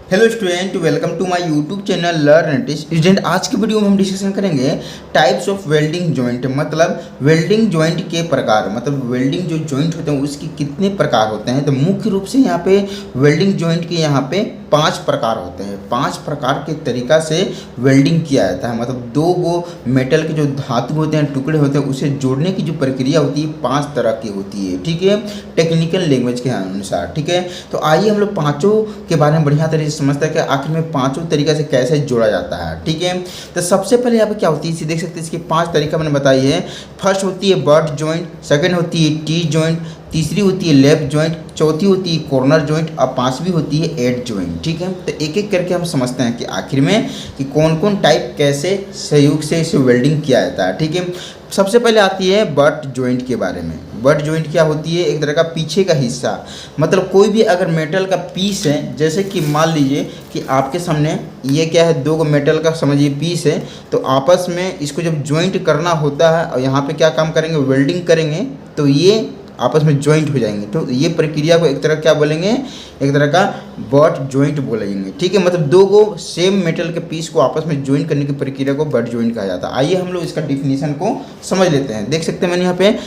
Hello student, welcome to my YouTube channel learn it. Student, आज की video में हम डिस्कशन करेंगे टाइप्स ऑफ वेल्डिंग जॉइंट, मतलब वेल्डिंग जॉइंट के प्रकार, मतलब वेल्डिंग जो जॉइंट होते हैं उसके कितने प्रकार होते हैं। तो मुख्य रूप से यहाँ पे वेल्डिंग जॉइंट के यहाँ पे 5 प्रकार होते हैं। 5 प्रकार के तरीका से वेल्डिंग किया जाता है, मतलब दो गो मेटल के जो धातु होते हैं, टुकड़े होते हैं, उसे जोड़ने की जो प्रक्रिया होती है 5 तरह की होती है। ठीक है, टेक्निकल लैंग्वेज के अनुसार। ठीक है, तो आइए हम लोग पाँचों के बारे में बढ़िया तरीके से समझते हैं कि आखिर में पाँचों तरीके से कैसे जोड़ा जाता है। ठीक है, तो सबसे पहले यहाँ पे क्या होती है, इसे देख सकते हैं, इसके 5 तरीका मैंने बताई है। फर्स्ट होती है बट जॉइंट, सेकंड होती है टी जॉइंट, तीसरी होती है लेफ्ट जॉइंट, चौथी होती है कॉर्नर जॉइंट और पांचवी होती है एड जॉइंट। ठीक है, तो एक एक करके हम समझते हैं कि आखिर में कि कौन कौन टाइप कैसे सहयोग से इसे वेल्डिंग किया जाता है। ठीक है, सबसे पहले आती है बट जॉइंट के बारे में। बट जॉइंट क्या होती है, एक तरह का पीछे का हिस्सा, मतलब कोई भी अगर मेटल का पीस है, जैसे कि मान लीजिए कि आपके सामने ये क्या है, दो मेटल का समझिए पीस है, तो आपस में इसको जब जॉइंट करना होता है और यहाँ पे क्या काम करेंगे, वेल्डिंग करेंगे, तो ये आपस में जॉइंट हो जाएंगे। तो ये प्रक्रिया को एक तरह क्या बोलेंगे, एक तरह का बट जॉइंट बोलेंगे। ठीक है, मतलब दो गो सेम मेटल के पीस को आपस में जॉइंट करने की प्रक्रिया को बट जॉइंट कहा जाता है। आइए हम लोग इसका डिफिनीशन को समझ लेते हैं। देख सकते हैं मैंने यहाँ पे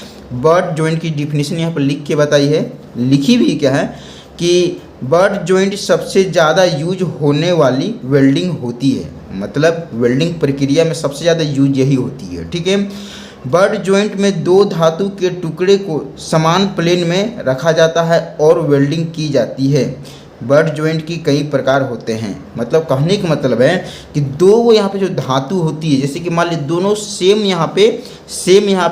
बट जॉइंट की डिफिनीशन यहाँ पर लिख के बताई है। लिखी भी क्या है कि बट जॉइंट सबसे ज़्यादा यूज होने वाली वेल्डिंग होती है, मतलब वेल्डिंग प्रक्रिया में सबसे ज़्यादा यूज यही होती है। ठीक है, बट जॉइंट में दो धातु के टुकड़े को समान प्लेन में रखा जाता है और वेल्डिंग की जाती है। बट जॉइंट की कई प्रकार होते हैं, मतलब कहने का मतलब है कि दो यहाँ पे जो धातु होती है, जैसे कि मान लीजिए दोनों सेम यहाँ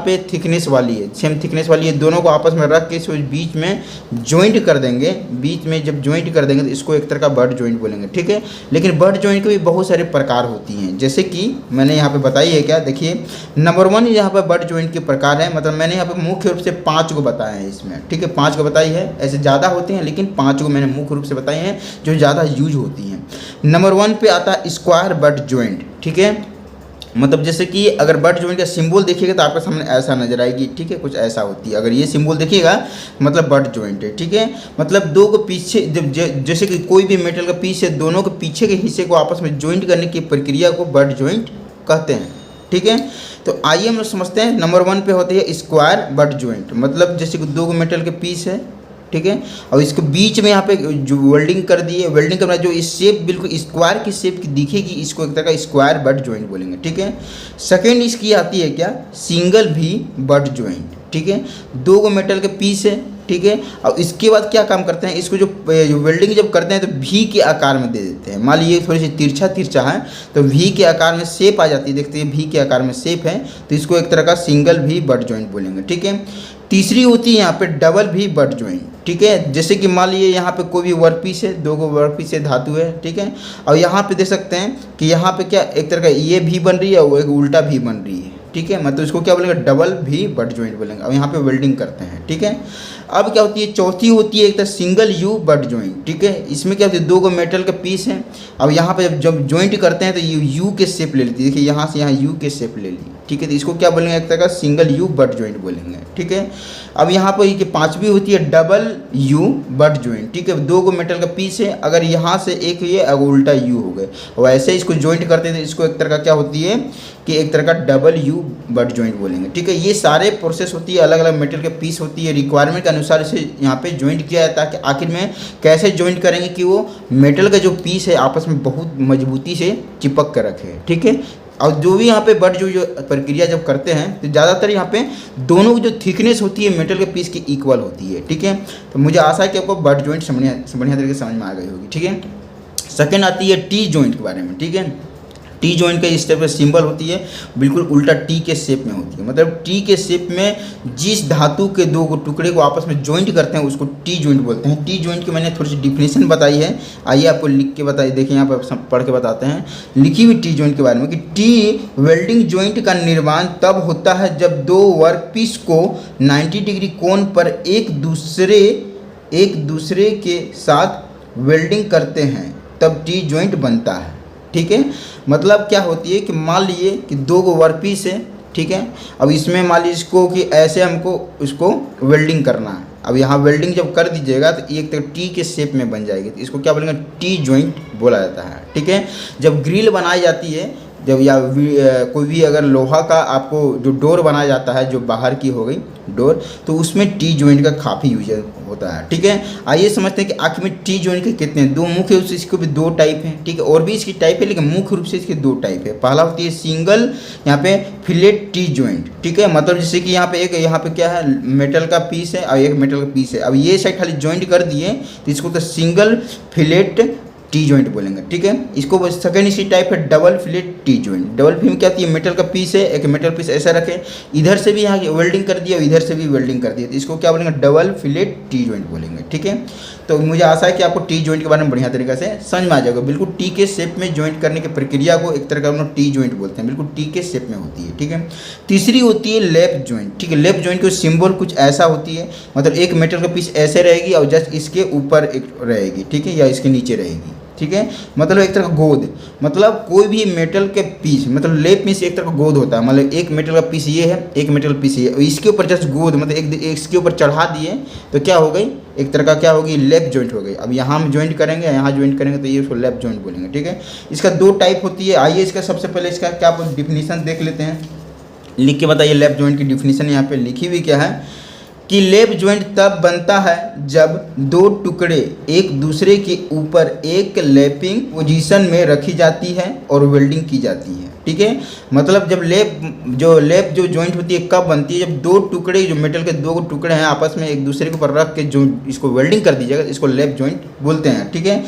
पे थिकनेस वाली है, सेम थिकनेस वाली है, दोनों को आपस में रख के इसको बीच में जॉइंट कर देंगे। बीच में जब जॉइंट कर देंगे तो इसको एक तरह का बट जॉइंट बोलेंगे। ठीक है, लेकिन बट जॉइंट के भी बहुत सारे प्रकार होती हैं, जैसे कि मैंने यहाँ पे बताई है। क्या देखिए, नंबर 1 यहाँ पर बट जॉइंट के प्रकार है, मतलब मैंने यहाँ पे मुख्य रूप से 5 को बताया है इसमें। ठीक है, 5 को बताई है, ऐसे ज़्यादा होते हैं लेकिन 5 को मैंने मुख्य रूप से बताई हैं जो ज़्यादा यूज होती हैं। नंबर 1 पे आता है स्क्वायर बट जॉइंट। ठीक है, मतलब जैसे कि अगर बट जॉइंट का सिंबल देखिएगा तो आपके सामने ऐसा नजर आएगी। ठीक है, कुछ ऐसा होती है, अगर ये सिंबल देखिएगा मतलब बट जॉइंट है। ठीक है, मतलब दो को पीछे जैसे कि कोई भी मेटल का पीस है, दोनों के पीछे के हिस्से को आपस में जॉइंट करने की प्रक्रिया को बट जॉइंट कहते हैं। ठीक है, तो आइए हम लोग समझते हैं। नंबर 1 पे होती है स्क्वायर बट जॉइंट, मतलब जैसे कि दो मेटल के पीस है, ठीक है, और इसके बीच में यहाँ पे जो वेल्डिंग कर दी है, वेल्डिंग करना जो इस शेप बिल्कुल स्क्वायर की शेप की दिखेगी, इसको एक तरह का स्क्वायर बट जॉइंट बोलेंगे। ठीक है, सेकेंड इसकी आती है क्या, सिंगल भी बट जॉइंट। ठीक है, दो गो मेटल के पीस है, ठीक है, और इसके बाद क्या काम करते हैं, इसको जो वेल्डिंग जब करते हैं तो वी के आकार में दे देते हैं। मान लीजिए थोड़ी सी तिरछा है तो वी के आकार में शेप आ जाती है, देखते हैं वी के आकार में शेप है, तो इसको एक तरह का सिंगल भी बट जॉइंट बोलेंगे। ठीक है, तीसरी होती है यहाँ पे डबल भी बट जॉइंट। ठीक है, जैसे कि मान लीजिए यहाँ पे कोई भी वर्क पीस है, दो गो वर्क पीस है, धातु है। ठीक है, और यहाँ पे देख सकते हैं कि यहाँ पे क्या एक तरह का ये भी बन रही है और एक उल्टा भी बन रही है। ठीक है, मतलब इसको क्या बोलेंगे, डबल भी बट जॉइंट बोलेंगे, और यहाँ पे वेल्डिंग करते हैं। ठीक है, अब क्या होती है, चौथी होती है एक तरह सिंगल यू बट जॉइंट। ठीक है, इसमें क्या होती है, दो गो मेटल का पीस है, अब यहाँ पे जब जॉइंट करते हैं तो यू के शेप ले लेती है। देखिए यहाँ से यहाँ यू के शेप ले ली। ठीक है, तो इसको क्या बोलेंगे, एक तरह का सिंगल यू बट जॉइंट बोलेंगे। ठीक है, अब यहाँ पर ये पांचवी होती है डबल यू बट जॉइंट। ठीक है, दो गो मेटल का पीस है, अगर यहाँ से एक ये अगर उल्टा यू हो गए, वैसे इसको जॉइंट करते हैं तो इसको एक तरह का क्या होती है कि एक तरह का डबल यू बट जॉइंट बोलेंगे। ठीक है, ये सारे प्रोसेस होती है, अलग अलग मेटल के पीस होती है, रिक्वायरमेंट के अनुसार इसे यहाँ पे जॉइंट किया जाता है कि आखिर में कैसे जॉइंट करेंगे कि वो मेटल का जो पीस है आपस में बहुत मजबूती से चिपक कर रखे। ठीक है, और जो भी यहाँ पे बट जो प्रक्रिया जब करते हैं तो ज़्यादातर यहाँ पे दोनों की जो थिकनेस होती है मेटल के पीस की इक्वल होती है। ठीक है, तो मुझे आशा है कि आपको बट जॉइंट बढ़िया तरीके से समझ में आ गई होगी। ठीक है, सेकेंड आती है टी जॉइंट के बारे में। ठीक है, टी जॉइंट का इस टाइप का सिंबल होती है, बिल्कुल उल्टा टी के शेप में होती है, मतलब टी के शेप में जिस धातु के दो टुकड़े को आपस में जॉइंट करते हैं उसको टी जॉइंट बोलते हैं। टी जॉइंट की मैंने थोड़ी सी डिफिनेशन बताई है, आइए आपको लिख के बताइए, देखिए यहाँ पर पढ़ के बताते हैं लिखी हुई टी जॉइंट के बारे में कि टी वेल्डिंग जॉइंट का निर्माण तब होता है जब दो वर्क पीस को 90 डिग्री कोण पर एक दूसरे के साथ वेल्डिंग करते हैं, तब टी जॉइंट बनता है। ठीक है, मतलब क्या होती है कि मान लीजिए कि दो गो वर्क पीस है, ठीक है, अब इसमें मान लीजिए इसको कि ऐसे हमको इसको वेल्डिंग करना है, अब यहाँ वेल्डिंग जब कर दीजिएगा तो ये एक तरह टी के शेप में बन जाएगी, तो इसको क्या बोलेंगे, टी जॉइंट बोला जाता है। ठीक है, जब ग्रिल बनाई जाती है, जब या कोई भी अगर लोहा का आपको जो डोर बनाया जाता है, जो बाहर की हो गई डोर, तो उसमें टी जॉइंट का काफ़ी यूज होता है। ठीक है, आइए समझते हैं कि आखिर में टी जॉइंट के कितने हैं। दो मुख्य रूप से इसको भी दो टाइप हैं। ठीक है, और भी इसकी टाइप है, लेकिन मुख्य रूप से इसके दो टाइप है। पहला होती है सिंगल यहाँ पे फिलेट टी जॉइंट। ठीक है, मतलब जैसे कि यहाँ पे क्या है, मेटल का पीस है और एक मेटल का पीस है। अब ये साइड खाली जॉइंट कर दिए तो इसको तो सिंगल फिलेट टी जॉइंट बोलेंगे। ठीक है, इसको सेकेंड इसकी टाइप है double fillet T joint. Double film क्या होती है, मेटल का पीस है, एक मेटल पीस ऐसा रखे, इधर से भी यहाँ वेल्डिंग कर दिया और इधर से भी वेल्डिंग कर दिया, तो इसको क्या बोलेंगे, डबल फिलेट टी जॉइंट बोलेंगे। ठीक है, तो मुझे आशा है कि आपको टी जॉइंट के बारे में बढ़िया तरीके से समझ में आ जाएगा। बिल्कुल टी के शेप में जॉइंट करने की प्रक्रिया को एक तरह का हम लोग टी जॉइंट बोलते हैं, बिल्कुल टी के शेप में होती है। ठीक है, तीसरी होती है लैप जॉइंट। ठीक है, लैप जॉइंट की सिंबल कुछ ऐसा होती है, मतलब एक मेटल का पीस ऐसे रहेगी और जस्ट इसके ऊपर एक रहेगी, ठीक है, या इसके नीचे रहेगी। ठीक है, मतलब एक तरह का गोद, मतलब कोई भी मेटल के पीस, मतलब लेप पीस एक तरह का गोद होता है, मतलब एक मेटल का पीस ये है, एक मेटल पीस ये है, इसके ऊपर जस्ट गोद, मतलब एक इसके ऊपर चढ़ा दिए तो क्या हो गई, एक तरह का क्या होगी, लेप जॉइंट हो गई। अब यहाँ हम जॉइंट करेंगे, यहाँ जॉइंट करेंगे तो ये उसको लेप जॉइंट बोलेंगे। ठीक है, इसका दो टाइप होती है। आइए इसका सबसे पहले इसका क्या डिफिनीसन देख लेते हैं। लिख के बताइए, लेप जॉइंट की डिफिनीसन यहाँ पे लिखी हुई क्या है कि लेप जॉइंट तब बनता है जब दो टुकड़े एक दूसरे के ऊपर एक लैपिंग पोजीशन में रखी जाती है और वेल्डिंग की जाती है। ठीक है, मतलब जब लेप जो जॉइंट होती है कब बनती है, जब दो टुकड़े, जो मेटल के दो टुकड़े हैं आपस में एक दूसरे के ऊपर रख के जो इसको वेल्डिंग कर दीजिएगा, इसको लेप जॉइंट बोलते हैं। ठीक है,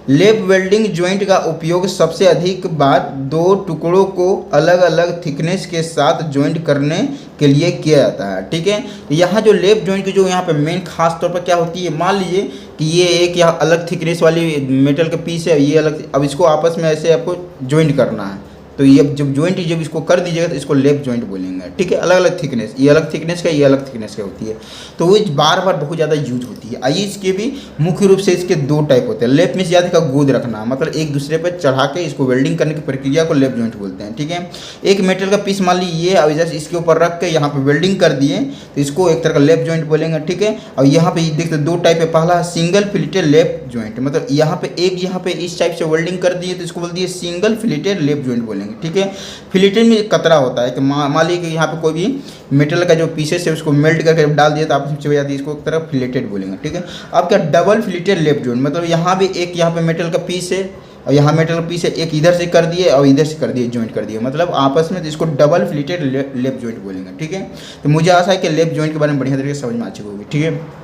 लेप वेल्डिंग जॉइंट का उपयोग सबसे अधिक बार दो टुकड़ों को अलग अलग थिकनेस के साथ जॉइंट करने के लिए किया जाता है। ठीक है, यहाँ जो लेप जॉइंट की जो यहाँ पे मेन खास तौर पर क्या होती है, मान लीजिए कि ये एक यहाँ अलग थिकनेस वाली मेटल का पीस है, ये अलग, अब इसको आपस में ऐसे आपको जॉइंट करना है, तो ये जब जॉइंट जब इसको कर दीजिएगा तो इसको लेप जॉइंट बोलेंगे। ठीक है, अलग अलग थिकनेस, ये अलग थिकनेस का, ये अलग थिकनेस का होती है, तो वो बार बार बहुत ज़्यादा यूज होती है। आइए इसके भी मुख्य रूप से इसके दो टाइप होते हैं। लेप में ज़्यादा का गोद रखना, मतलब एक दूसरे पर चढ़ा के इसको वेल्डिंग करने की प्रक्रिया को लेप जॉइंट बोलते हैं। ठीक है, एक मेटल का पीस मान लीजिए और जैसे इसके ऊपर रख के यहाँ पे वेल्डिंग कर दिए तो इसको एक तरह का लेप जॉइंट बोलेंगे। ठीक है, और यहाँ पे देखते दो टाइप है, पहला सिंगल फिलेटेड लेप जॉइंट, मतलब यहाँ पे इस टाइप से वेल्डिंग कर दिए तो इसको बोल दिए सिंगल फिलेटेड लेप जॉइंट बोलेंगे। ठीक है, फिलेटेड में कतरा होता है कि मान लीजिए कि यहाँ पे कोई भी मेटल का जो पीसेस है उसको मेल्ट करके जब डाल दिया तो आपस में चिपक जाती है, इसको एक तरह फिलेटेड बोलेंगे। ठीक है, अब क्या डबल फिलेटेड लेप जॉइंट, मतलब यहाँ भी एक यहाँ पे मेटल का पीस है और यहाँ मेटल का पीस है, एक इधर से कर दिए और इधर से कर दिए, जॉइंट कर दिए, मतलब आपस में, तो इसको डबल फिलेटेड लेप जॉइंट बोलेंगे। ठीक है, तो मुझे आशा है कि लेप जॉइंट के बारे में बढ़िया तरीके से समझ में आ चुकी होगी। ठीक है,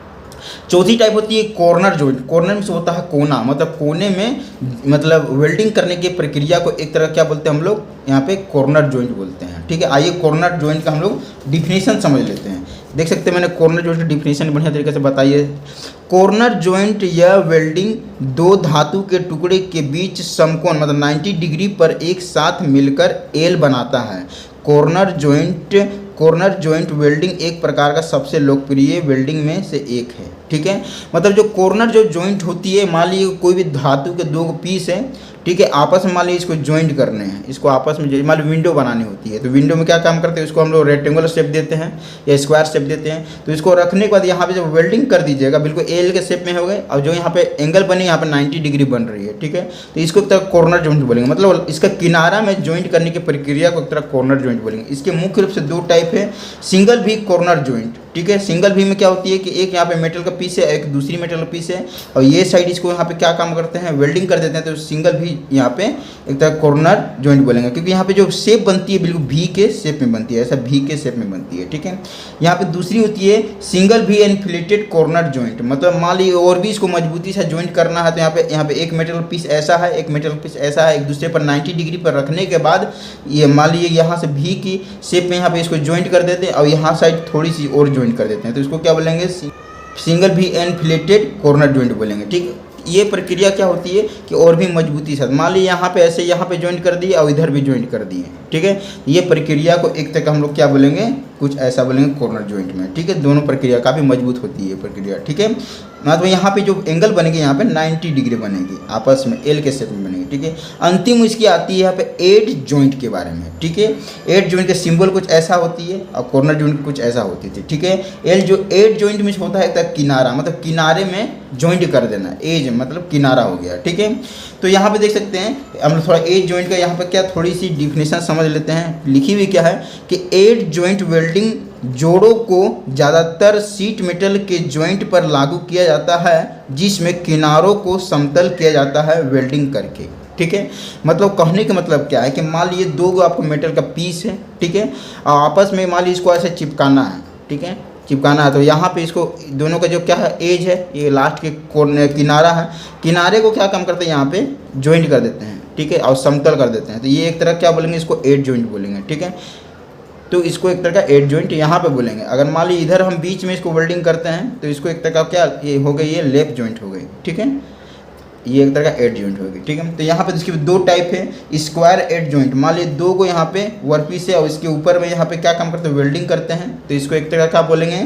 चौथी टाइप होती है कॉर्नर जॉइंट। कॉर्नर में से होता है कोना, मतलब कोने में, मतलब वेल्डिंग करने की प्रक्रिया को एक तरह क्या बोलते हैं हम लोग यहाँ पे, कॉर्नर जॉइंट बोलते हैं। ठीक है, आइए कॉर्नर जॉइंट का हम लोग डिफिनीशन समझ लेते हैं। देख सकते हैं मैंने कॉर्नर जॉइंट की डिफिनीशन बढ़िया तरीके से बताई है। कॉर्नर जॉइंट यह वेल्डिंग दो धातु के टुकड़े के बीच समकोण, मतलब 90 डिग्री पर एक साथ मिलकर एल बनाता है। कॉर्नर जॉइंट वेल्डिंग एक प्रकार का सबसे लोकप्रिय वेल्डिंग में से एक है। ठीक है, मतलब जो कॉर्नर जो जॉइंट होती है, मान लीजिए कोई भी धातु के दो पीस है, ठीक है, आपस में मान लीजिए इसको जॉइंट करने हैं, इसको आपस में मान लीजिए विंडो बनानी होती है, तो विंडो में क्या काम करते हैं, इसको हम लोग रेक्टेंगुलर शेप देते हैं या स्क्वायर शेप देते हैं, तो इसको रखने के बाद यहाँ पे जब वेल्डिंग कर दीजिएगा बिल्कुल एल के शेप में हो गए, और जो यहाँ पे एंगल बनी यहाँ पे 90 डिग्री बन रही है। ठीक है, तो इसको एक तरह कॉर्नर जॉइंट बोलेंगे, मतलब इसका किनारा में जॉइंट करने की प्रक्रिया को एक तरह कॉर्नर जॉइंट बोलेंगे। इसके मुख्य रूप से दो टाइप है, सिंगल भी कॉर्नर जॉइंट। ठीक है, सिंगल भी में क्या होती है कि एक यहाँ पे मेटल का पीस है, एक दूसरी मेटल का पीस है, और ये साइड इसको यहाँ पे क्या काम करते हैं, वेल्डिंग कर देते हैं, तो सिंगल भी यहाँ पे एक तरह कॉर्नर जॉइंट बोलेंगे, क्योंकि यहाँ पे जो शेप बनती है बिल्कुल भी के शेप में बनती है, ऐसा भी के शेप में बनती है। ठीक है, यहाँ पे दूसरी होती है सिंगल भी इन्फ्लेटेड कॉर्नर जॉइंट, मतलब मान लीजिए और भी इसको मजबूती से जॉइंट करना है, तो यहाँ पे एक मेटल पीस ऐसा है, एक मेटल पीस ऐसा है, एक दूसरे पर 90 डिग्री पर रखने के बाद ये मान लीजिए यहाँ से भी की शेप में यहाँ पे इसको जॉइंट कर देते हैं और यहाँ साइड थोड़ी सी और जॉइंट कर देते हैं, तो इसको क्या बोलेंगे, सिंगल भी इन्फ्लेटेड कॉर्नर जॉइंट बोलेंगे। ठीक, ये प्रक्रिया क्या होती है कि और भी मजबूती से, मान लीजिए यहाँ पे ऐसे यहाँ पे जॉइंट कर दिए और इधर भी जॉइंट कर दिए। ठीक है, ये प्रक्रिया को एक तक हम लोग क्या बोलेंगे, कुछ ऐसा बोलेंगे कॉर्नर जॉइंट में, ठीक है। दोनों प्रक्रिया काफ़ी मजबूत होती है प्रक्रिया, ठीक है। मतलब यहाँ पे जो एंगल बनेगी यहाँ पे 90 डिग्री बनेगी आपस में, एल के शेप में बनेगी, ठीक है। अंतिम इसकी आती है यहाँ पे एड जॉइंट के बारे में, ठीक है। एड जॉइंट का सिंबल कुछ ऐसा होती है और कॉर्नर जॉइंट कुछ ऐसा होती थी, ठीक है। एल जो एड जॉइंट में होता है तब किनारा, मतलब किनारे में जॉइंट कर देना, एज मतलब किनारा हो गया, ठीक है। तो यहाँ पे देख सकते हैं हम थोड़ा एज जॉइंट का यहाँ पे क्या थोड़ी सी डिफिनेशन समझ लेते हैं। लिखी हुई क्या है कि एड जॉइंट वेल्डिंग जोड़ों को ज़्यादातर शीट मेटल के जॉइंट पर लागू किया जाता है जिसमें किनारों को समतल किया जाता है वेल्डिंग करके, ठीक है। मतलब कहने का मतलब क्या है कि मान लीजिए दो आपको मेटल का पीस है, ठीक है, और आपस में मान लीजिए इसको ऐसे चिपकाना है, ठीक है, चिपकाना है। तो यहाँ पे इसको दोनों का जो क्या है एज है, ये लास्ट के कोने किनारा है, किनारे को क्या काम करते हैं यहाँ पे जॉइंट कर देते हैं, ठीक है, और समतल कर देते हैं। तो ये एक तरह क्या बोलेंगे, इसको एड जॉइंट बोलेंगे, ठीक है। तो इसको एक तरह का एड जॉइंट यहाँ पे बोलेंगे। अगर मान लीजिए इधर हम बीच में इसको वेल्डिंग करते हैं तो इसको एक तरह का क्या ये हो गई, ये लेप जॉइंट हो गई, ठीक है। ये एक तरह का एड जॉइंट होगी, ठीक है। तो यहाँ पे इसके दो टाइप है, स्क्वायर एड जॉइंट। मान लीजिए दो को यहाँ पे वर्कपीस है और इसके ऊपर में यहाँ पे क्या काम करते हैं, वेल्डिंग करते हैं, तो इसको एक तरह का बोलेंगे,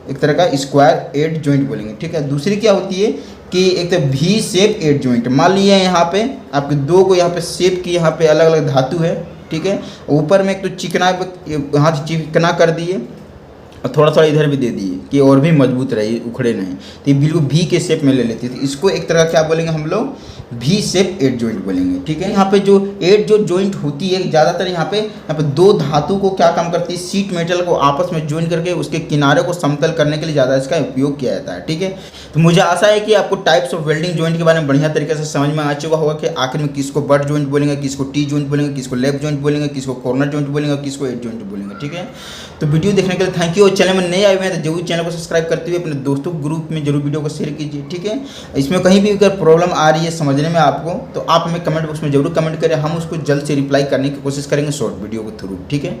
एक तरह का स्क्वायर एड जॉइंट बोलेंगे, ठीक है। दूसरी क्या होती है कि एक तो वी शेप एड जॉइंट। मान लीजिए यहाँ पे आपके दो को यहाँ पे शेप की यहाँ पे अलग अलग धातु है, ठीक है। ऊपर में एक तो चिकना, यहाँ से चिकना कर दिए और थोड़ा थोड़ा इधर भी दे दिए कि और भी मजबूत रहे, उखड़े नहीं। तो ये बिल्कुल भी के शेप में ले लेती है। तो इसको एक तरह क्या बोलेंगे हम लोग, भी शेप एड जॉइंट बोलेंगे, ठीक है। यहाँ पे जो एड जो जॉइंट होती है ज़्यादातर यहाँ पे दो धातु को क्या काम करती है, शीट मेटल को आपस में ज्वाइन करके उसके किनारे को समतल करने के लिए ज़्यादा इसका उपयोग किया जाता है, ठीक है। तो मुझे आशा है कि आपको टाइप्स ऑफ वेल्डिंग जॉइंट के बारे में बढ़िया तरीके से समझ में आ चुका होगा कि आखिर में किसको बट जॉइंट बोलेंगे, किसको टी जॉइंट बोलेंगे, किसको लेफ्ट जॉइंट बोलेंगे, किसको कॉर्नर जॉइंट बोलेंगे और किसको एड जॉइंट बोलेंगे, ठीक है। तो वीडियो देखने के लिए थैंक यू। और चैनल में नए आए हुए हैं तो जरूर चैनल को सब्सक्राइब करते हुए अपने दोस्तों ग्रुप में जरूर वीडियो को शेयर कीजिए, ठीक है। इसमें कहीं भी अगर प्रॉब्लम आ रही है समझने में आपको तो आप हमें कमेंट बॉक्स में जरूर कमेंट करें, हम उसको जल्द से रिप्लाई करने की कोशिश करेंगे शॉर्ट वीडियो के थ्रू, ठीक है।